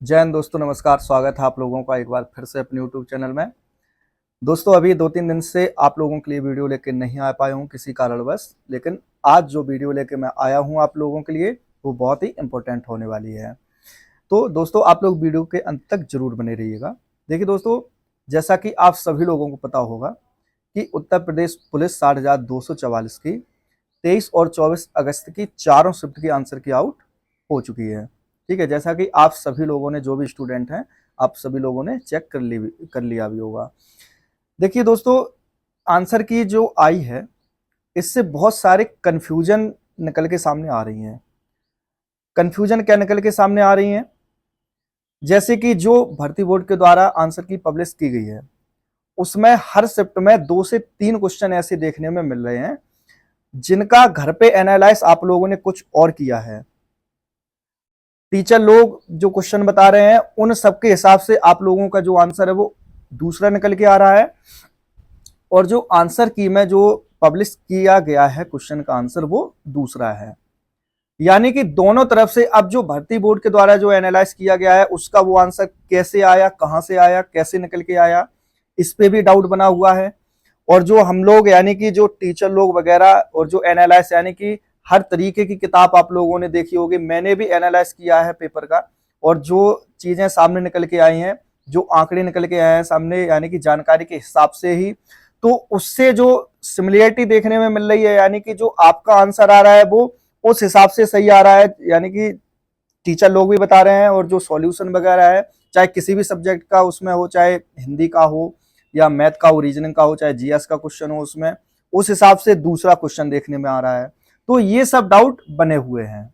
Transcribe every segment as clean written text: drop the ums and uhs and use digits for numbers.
जय हिंद दोस्तों, नमस्कार। स्वागत है आप लोगों का एक बार फिर से अपने यूट्यूब चैनल में। दोस्तों, अभी 2-3 दिन से आप लोगों के लिए वीडियो लेके नहीं आ पाया हूँ किसी कारणवश, लेकिन आज जो वीडियो लेके मैं आया हूँ आप लोगों के लिए वो बहुत ही इम्पोर्टेंट होने वाली है। तो दोस्तों, आप लोग वीडियो के अंत तक जरूर बने रहिएगा। देखिए दोस्तों, जैसा कि आप सभी लोगों को पता होगा कि उत्तर प्रदेश पुलिस 60,244 की 23 और 24 अगस्त की चारों शिफ्ट की आंसर की आउट हो चुकी है। ठीक है, जैसा कि आप सभी लोगों ने, जो भी स्टूडेंट हैं, आप सभी लोगों ने चेक कर लिया भी होगा। देखिए दोस्तों, आंसर की जो आई है इससे बहुत सारे कन्फ्यूजन निकल के सामने आ रही हैं। कन्फ्यूजन क्या निकल के सामने आ रही हैं? जैसे कि जो भर्ती बोर्ड के द्वारा आंसर की पब्लिश की गई है उसमें हर शिफ्ट में 2 से 3 क्वेश्चन ऐसे देखने में मिल रहे हैं जिनका घर पे एनालाइज आप लोगों ने कुछ और किया है। टीचर लोग जो क्वेश्चन बता रहे हैं उन सबके हिसाब से आप लोगों का जो आंसर है वो दूसरा निकल के आ रहा है, और जो आंसर की में जो पब्लिश किया गया है क्वेश्चन का आंसर वो दूसरा है। यानी कि दोनों तरफ से अब जो भर्ती बोर्ड के द्वारा जो एनालाइज किया गया है उसका वो आंसर कैसे आया, कहां से आया, कैसे निकल के आया, इस पे भी डाउट बना हुआ है। और जो हम लोग यानी कि जो टीचर लोग वगैरह और जो एनालाइज यानी कि हर तरीके की किताब आप लोगों ने देखी होगी, मैंने भी एनालाइज किया है पेपर का, और जो चीजें सामने निकल के आई हैं, जो आंकड़े निकल के आए हैं सामने यानी कि जानकारी के हिसाब से ही, तो उससे जो सिमिलरिटी देखने में मिल रही है यानी कि जो आपका आंसर आ रहा है वो उस हिसाब से सही आ रहा है। यानी कि टीचर लोग भी बता रहे हैं और जो सॉल्यूशन वगैरह है, चाहे किसी भी सब्जेक्ट का उसमें हो, चाहे हिंदी का हो या मैथ का हो, रीजनिंग का हो, चाहे जीएस का क्वेश्चन हो, उसमें उस हिसाब से दूसरा क्वेश्चन देखने में आ रहा है। तो ये सब डाउट बने हुए हैं।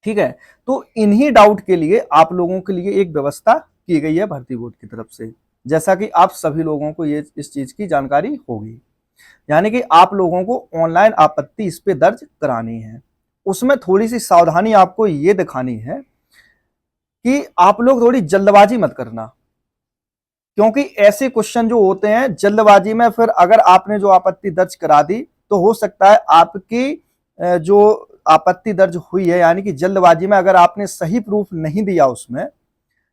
ठीक है, तो इन्हीं डाउट के लिए आप लोगों के लिए एक व्यवस्था की गई है भर्ती बोर्ड की तरफ से, जैसा कि आप सभी लोगों को ये इस चीज की जानकारी होगी। यानी कि आप लोगों को ऑनलाइन आपत्ति इस पे दर्ज करानी है। उसमें थोड़ी सी सावधानी आपको ये दिखानी है कि आप लोग थोड़ी जल्दबाजी मत करना, क्योंकि ऐसे क्वेश्चन जो होते हैं जल्दबाजी में, फिर अगर आपने जो आपत्ति दर्ज करा दी तो हो सकता है आपकी जो आपत्ति दर्ज हुई है यानी कि जल्दबाजी में अगर आपने सही प्रूफ नहीं दिया उसमें,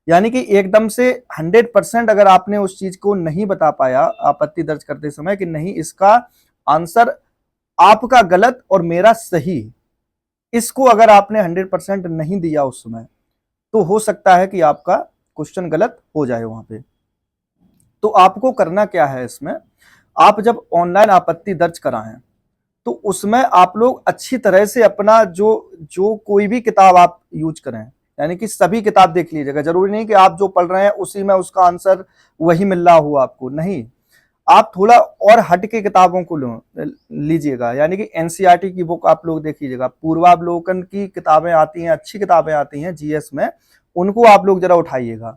यानी कि एकदम से 100% अगर आपने उस चीज को नहीं बता पाया आपत्ति दर्ज करते समय कि नहीं इसका आंसर आपका गलत और मेरा सही, इसको अगर आपने 100% नहीं दिया उस समय, तो हो सकता है कि आपका क्वेश्चन गलत हो जाए वहां पे। तो आपको करना क्या है इसमें, आप जब ऑनलाइन आपत्ति दर्ज कराएं तो उसमें आप लोग अच्छी तरह से अपना जो जो कोई भी किताब आप यूज करें, यानी कि सभी किताब देख लीजिएगा। जरूरी नहीं कि आप जो पढ़ रहे हैं उसी में उसका आंसर वही मिल रहा हो आपको, नहीं, आप थोड़ा और हट के किताबों को लीजिएगा। यानी कि एनसीईआरटी की बुक आप लोग देख लीजिएगा, पूर्वावलोकन की किताबें आती हैं, अच्छी किताबें आती हैं जीएस में, उनको आप लोग जरा उठाइएगा।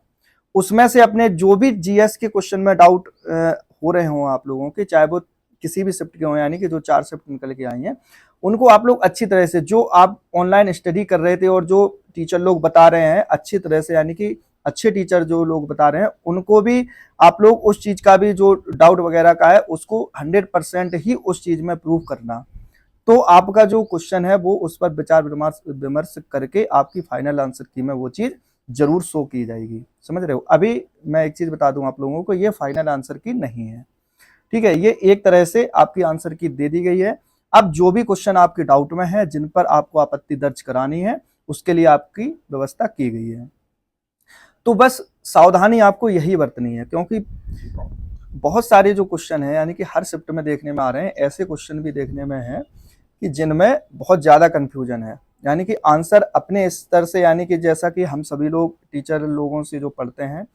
उसमें से अपने जो भी जीएस के क्वेश्चन में डाउट हो रहे हों आप लोगों के, चाहे वो किसी भी शिफ्ट के हों, यानी कि जो 4 शिफ्ट निकल के आई हैं, उनको आप लोग अच्छी तरह से, जो आप ऑनलाइन स्टडी कर रहे थे और जो टीचर लोग बता रहे हैं अच्छी तरह से, यानी कि अच्छे टीचर जो लोग बता रहे हैं उनको भी आप लोग उस चीज का भी जो डाउट वगैरह का है उसको 100% ही उस चीज में प्रूव करना। तो आपका जो क्वेश्चन है वो उस पर विचार विमर्श करके आपकी फाइनल आंसर की में वो चीज जरूर शो की जाएगी। समझ रहे हो? अभी मैं एक चीज बता दूं आप लोगों को, ये फाइनल आंसर की नहीं है। ठीक है, ये एक तरह से आपकी आंसर की दे दी गई है। अब जो भी क्वेश्चन आपके डाउट में है, जिन पर आपको आपत्ति दर्ज करानी है, उसके लिए आपकी व्यवस्था की गई है। तो बस सावधानी आपको यही बरतनी है, क्योंकि बहुत सारे जो क्वेश्चन है यानी कि हर शिफ्ट में देखने में आ रहे हैं, ऐसे क्वेश्चन भी देखने में है कि जिनमें बहुत ज्यादा कंफ्यूजन है। यानी कि आंसर अपने स्तर से, यानी कि जैसा कि हम सभी लोग टीचर लोगों से जो पढ़ते हैं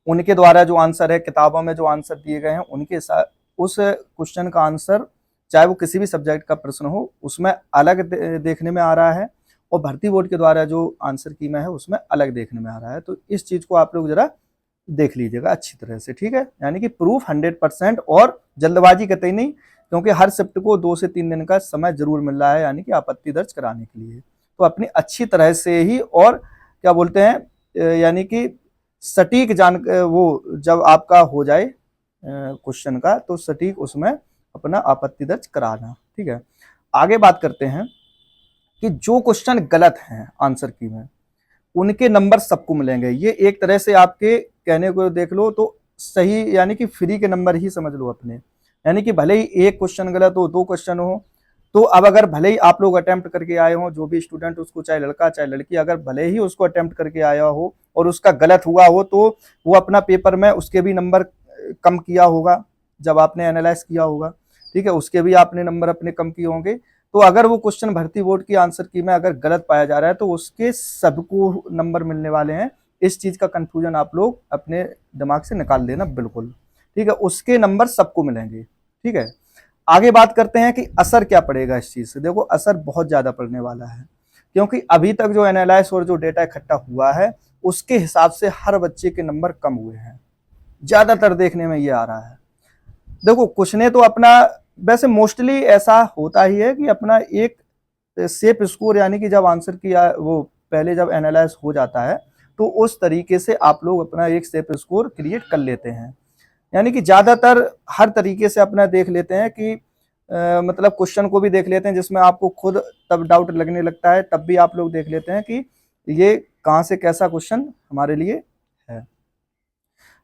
उनके द्वारा जो आंसर है, किताबों में जो आंसर दिए गए हैं उनके साथ उस क्वेश्चन का आंसर, चाहे वो किसी भी सब्जेक्ट का प्रश्न हो, उसमें अलग देखने में आ रहा है, और भर्ती बोर्ड के द्वारा जो आंसर की में है उसमें अलग देखने में आ रहा है। तो इस चीज को आप लोग जरा देख लीजिएगा अच्छी तरह से। ठीक है, यानी कि प्रूफ 100% और जल्दबाजी कतई नहीं, क्योंकि हर शिफ्ट को 2 से 3 दिन का समय जरूर मिल रहा है यानी कि आपत्ति दर्ज कराने के लिए। तो अपनी अच्छी तरह से ही, और क्या बोलते हैं, यानी कि सटीक वो जब आपका हो जाए क्वेश्चन का, तो सटीक उसमें अपना आपत्ति दर्ज कराना। ठीक है, आगे बात करते हैं कि जो क्वेश्चन गलत है आंसर की में, उनके नंबर सबको मिलेंगे। ये एक तरह से आपके कहने को देख लो तो सही, यानी कि फ्री के नंबर ही समझ लो अपने। यानी कि भले ही एक क्वेश्चन गलत हो, 2 क्वेश्चन हो, तो अब अगर भले ही आप लोग अटेम्प्ट करके आए हो, जो भी स्टूडेंट उसको, चाहे लड़का चाहे लड़की, अगर भले ही उसको अटेम्प्ट करके आया हो और उसका गलत हुआ हो, तो वो अपना पेपर में उसके भी नंबर कम किया होगा जब आपने एनालाइज किया होगा, ठीक है, उसके भी आपने नंबर अपने कम किए होंगे। तो अगर वो क्वेश्चन भर्ती बोर्ड की आंसर की में अगर गलत पाया जा रहा है तो उसके सबको नंबर मिलने वाले हैं। इस चीज का कंफ्यूजन आप लोग अपने दिमाग से निकाल लेना बिल्कुल, ठीक है, उसके नंबर सबको मिलेंगे, ठीक है। आगे बात करते हैं कि असर क्या पड़ेगा इस चीज से। देखो असर बहुत ज्यादा पड़ने वाला है, क्योंकि अभी तक जो एनालाइज और जो डेटा इकट्ठा हुआ है उसके हिसाब से हर बच्चे के नंबर कम हुए हैं, ज्यादातर देखने में ये आ रहा है। देखो कुछ ने तो अपना, वैसे मोस्टली ऐसा होता ही है कि अपना एक सेफ स्कोर, यानी कि जब आंसर किया वो पहले जब एनालाइज हो जाता है तो उस तरीके से आप लोग अपना एक सेफ स्कोर क्रिएट कर लेते हैं। यानी कि ज्यादातर हर तरीके से अपना देख लेते हैं कि मतलब क्वेश्चन को भी देख लेते हैं जिसमें आपको खुद तब डाउट लगने लगता है, तब भी आप लोग देख लेते हैं कि ये कहाँ से कैसा क्वेश्चन हमारे लिए है।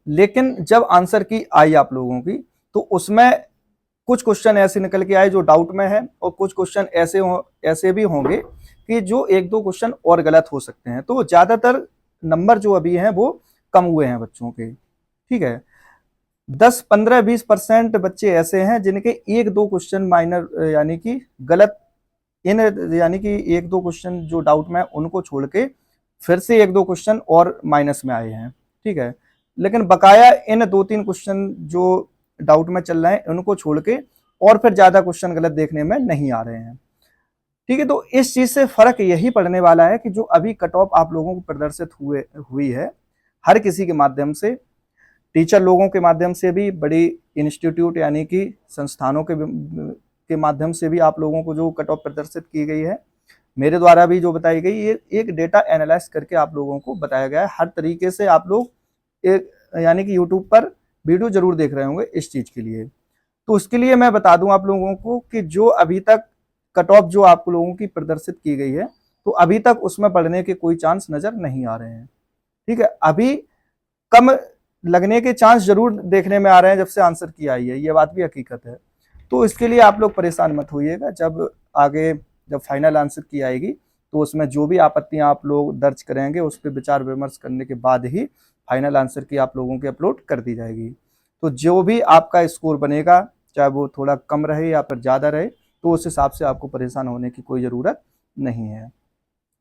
लेकिन जब आंसर की आई आप लोगों की, तो उसमें कुछ क्वेश्चन ऐसे निकल के आए जो डाउट में है, और कुछ क्वेश्चन ऐसे भी होंगे कि जो 1-2 क्वेश्चन और गलत हो सकते हैं। तो ज्यादातर नंबर जो अभी हैं वो कम हुए हैं बच्चों के, ठीक है। 10, 15, 20% बच्चे ऐसे हैं जिनके 1-2 क्वेश्चन माइनर, यानी कि गलत, इन यानी कि 1-2 क्वेश्चन जो डाउट में है उनको छोड़ के फिर से 1-2 क्वेश्चन और माइनस में आए हैं, ठीक है। लेकिन बकाया इन 2-3 क्वेश्चन जो डाउट में चल रहे हैं उनको छोड़ के और फिर ज्यादा क्वेश्चन गलत देखने में नहीं आ रहे हैं, ठीक है। तो इस चीज से फर्क यही पड़ने वाला है कि जो अभी कट ऑफ आप लोगों को प्रदर्शित हुई है, हर किसी के माध्यम से, टीचर लोगों के माध्यम से भी, बड़ी इंस्टीट्यूट यानी कि संस्थानों के माध्यम से भी आप लोगों को जो कट ऑफ प्रदर्शित की गई है, मेरे द्वारा भी जो बताई गई, ये एक डेटा एनालाइज करके आप लोगों को बताया गया है। हर तरीके से आप लोग एक, यानी कि यूट्यूब पर वीडियो जरूर देख रहे होंगे इस चीज के लिए। तो उसके लिए मैं बता दूं आप लोगों को कि जो अभी तक कट ऑफ जो आप लोगों की प्रदर्शित की गई है, तो अभी तक उसमें बढ़ने के कोई चांस नजर नहीं आ रहे हैं, ठीक है। अभी कम लगने के चांस जरूर देखने में आ रहे हैं जब से आंसर की आई है, ये बात भी हकीकत है। तो इसके लिए आप लोग परेशान मत होइएगा, जब आगे जब फाइनल आंसर की आएगी तो उसमें जो भी आपत्तियां आप लोग दर्ज करेंगे उस पर विचार विमर्श करने के बाद ही फाइनल आंसर की आप लोगों की अपलोड कर दी जाएगी। तो जो भी आपका स्कोर बनेगा, चाहे वो थोड़ा कम रहे या फिर ज़्यादा रहे, तो उस हिसाब से आपको परेशान होने की कोई ज़रूरत नहीं है।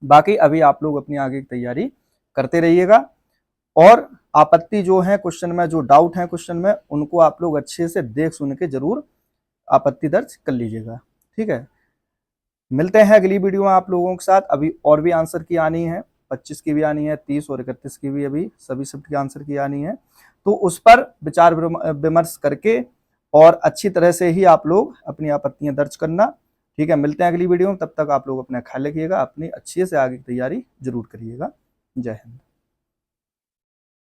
बाकी अभी आप लोग अपनी आगे की तैयारी करते रहिएगा, और आपत्ति जो है क्वेश्चन में, जो डाउट है क्वेश्चन में, उनको आप लोग अच्छे से देख सुन के जरूर आपत्ति दर्ज कर लीजिएगा, ठीक है। मिलते हैं अगली वीडियो में आप लोगों के साथ। अभी और भी आंसर की आनी है, 25 की भी आनी है, 30 और 31 की भी, अभी सभी शिफ्ट की आंसर की आनी है। तो उस पर विचार विमर्श करके और अच्छी तरह से ही आप लोग अपनी आपत्तियां दर्ज करना, ठीक है। मिलते हैं अगली वीडियो में, तब तक आप लोग अपना ख्याल रखिएगा, अपनी अच्छे से आगे की तैयारी जरूर करिएगा। जय हिंद।